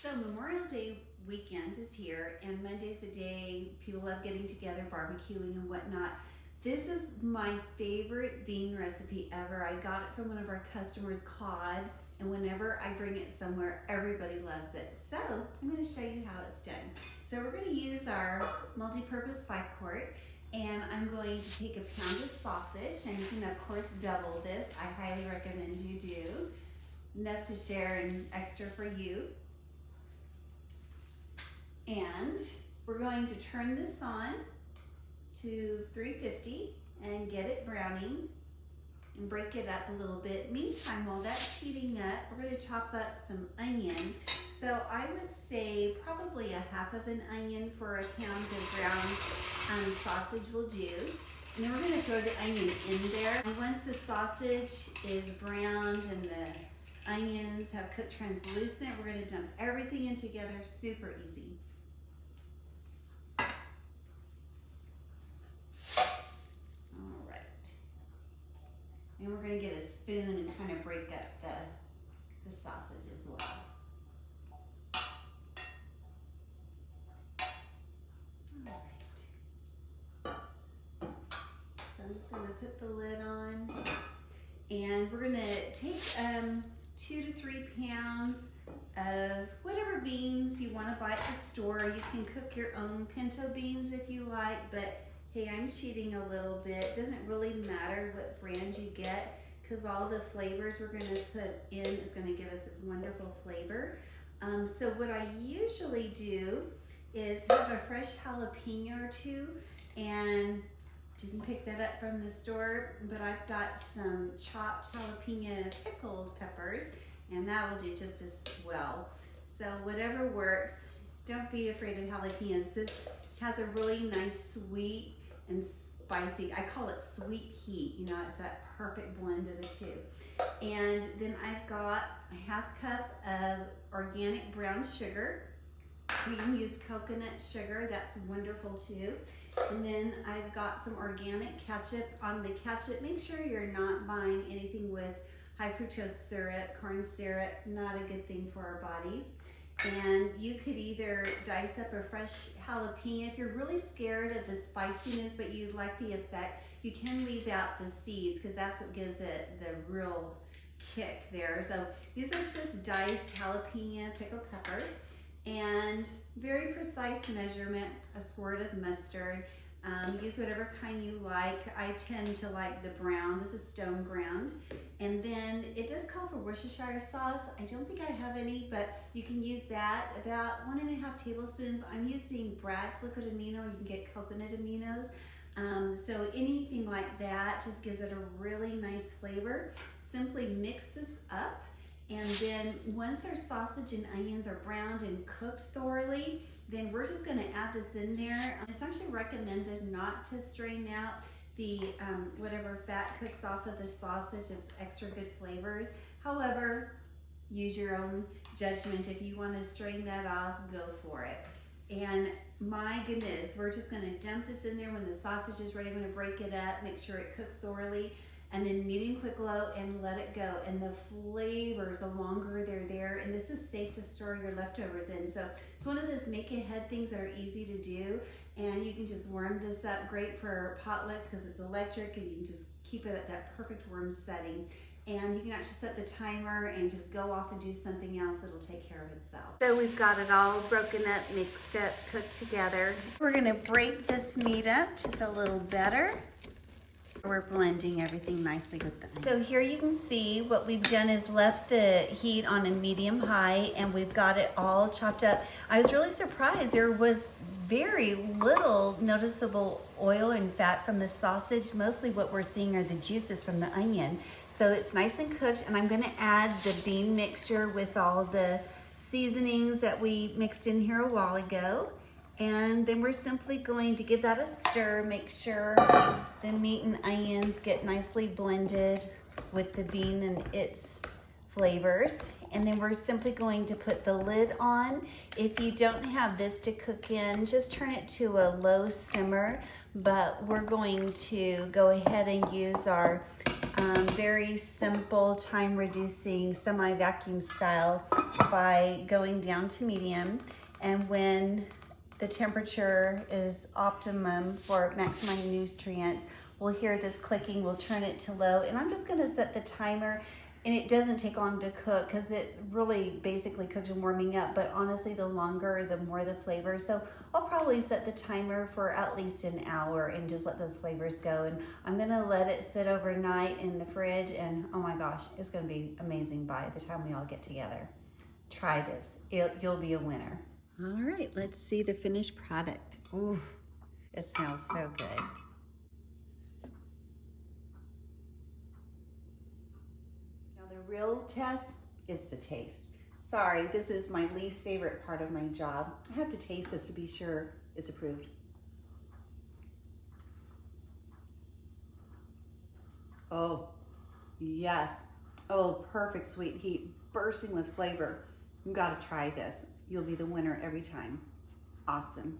So Memorial Day weekend is here, and Monday's the day people love getting together, barbecuing and whatnot. This is my favorite bean recipe ever. I got it from one of our customers, Claude, and whenever I bring it somewhere, everybody loves it. So I'm going to show you how it's done. So we're going to use our multi-purpose 5-quart, and I'm going to take a pound of sausage, and you can of course double this. I highly recommend you do. Enough to share and extra for you. And we're going to turn this on to 350 and get it browning and break it up a little bit. Meantime, while that's heating up, we're going to chop up some onion. So I would say probably a half of an onion for a pound of brown sausage will do. And then we're going to throw the onion in there. And once the sausage is browned and the onions have cooked translucent, we're going to dump everything in together. Super easy. And we're going to get a spoon and kind of break up the sausage as well. All right. So I'm just going to put the lid on. And we're going to take 2 to 3 pounds of whatever beans you want to buy at the store. You can cook your own pinto beans if you like, but hey, I'm cheating a little bit. Doesn't really matter what brand you get, because all the flavors we're going to put in is going to give us this wonderful flavor. So what I usually do is have a fresh jalapeno or two, and didn't pick that up from the store, but I've got some chopped jalapeno pickled peppers, and that will do just as well. So whatever works. Don't be afraid of jalapenos. This has a really nice sweet and spicy, I call it sweet heat, you know, it's that perfect blend of the two. And then I've got a half cup of organic brown sugar. You can use coconut sugar, that's wonderful too. And then I've got some organic ketchup. On the ketchup, make sure you're not buying anything with high fructose syrup, corn syrup, not a good thing for our bodies. And you could either dice up a fresh jalapeno. If you're really scared of the spiciness but you like the effect, you can leave out the seeds, because that's what gives it the real kick there. So these are just diced jalapeno pickled peppers, and very precise measurement, a squirt of mustard. Use whatever kind you like. I tend to like the brown. This is stone ground. And then it does call for Worcestershire sauce. I don't think I have any, but you can use that. About 1.5 tablespoons. I'm using Bragg's liquid amino. You can get coconut aminos. So anything like that just gives it a really nice flavor. Simply mix this up. And then once our sausage and onions are browned and cooked thoroughly, then we're just gonna add this in there. It's actually recommended not to strain out the whatever fat cooks off of the sausage. It's extra good flavors. However, use your own judgment. If you wanna strain that off, go for it. And my goodness, we're just gonna dump this in there when the sausage is ready. I'm gonna break it up, make sure it cooks thoroughly, and then medium click low and let it go. And the flavors, the longer they're there, and this is safe to store your leftovers in. So it's one of those make ahead things that are easy to do, and you can just warm this up. Great for potlucks because it's electric, and you can just keep it at that perfect warm setting. And you can actually set the timer and just go off and do something else. It'll take care of itself. So we've got it all broken up, mixed up, cooked together. We're gonna break this meat up just a little better. We're blending everything nicely with them. So here you can see what we've done is left the heat on a medium high, and we've got it all chopped up. I was really surprised. There was very little noticeable oil and fat from the sausage. Mostly what we're seeing are the juices from the onion. So it's nice and cooked, and I'm gonna add the bean mixture with all the seasonings that we mixed in here a while ago. And then we're simply going to give that a stir, make sure the meat and onions get nicely blended with the bean and its flavors. and then we're simply going to put the lid on. If you don't have this to cook in, just turn it to a low simmer, but we're going to go ahead and use our very simple time reducing semi-vacuum style by going down to medium, and when the temperature is optimum for maximizing nutrients, we'll hear this clicking, we'll turn it to low, and I'm just gonna set the timer, and it doesn't take long to cook because it's really basically cooked and warming up, but honestly, the longer, the more the flavor. So I'll probably set the timer for at least an hour and just let those flavors go. And I'm gonna let it sit overnight in the fridge, and oh my gosh, it's gonna be amazing by the time we all get together. Try this, you'll be a winner. All right, let's see the finished product. Ooh, it smells so good. The real test is the taste. Sorry, this is my least favorite part of my job. I have to taste this to be sure it's approved. Oh, yes. Oh, perfect sweet heat, bursting with flavor. You gotta try this. You'll be the winner every time. Awesome.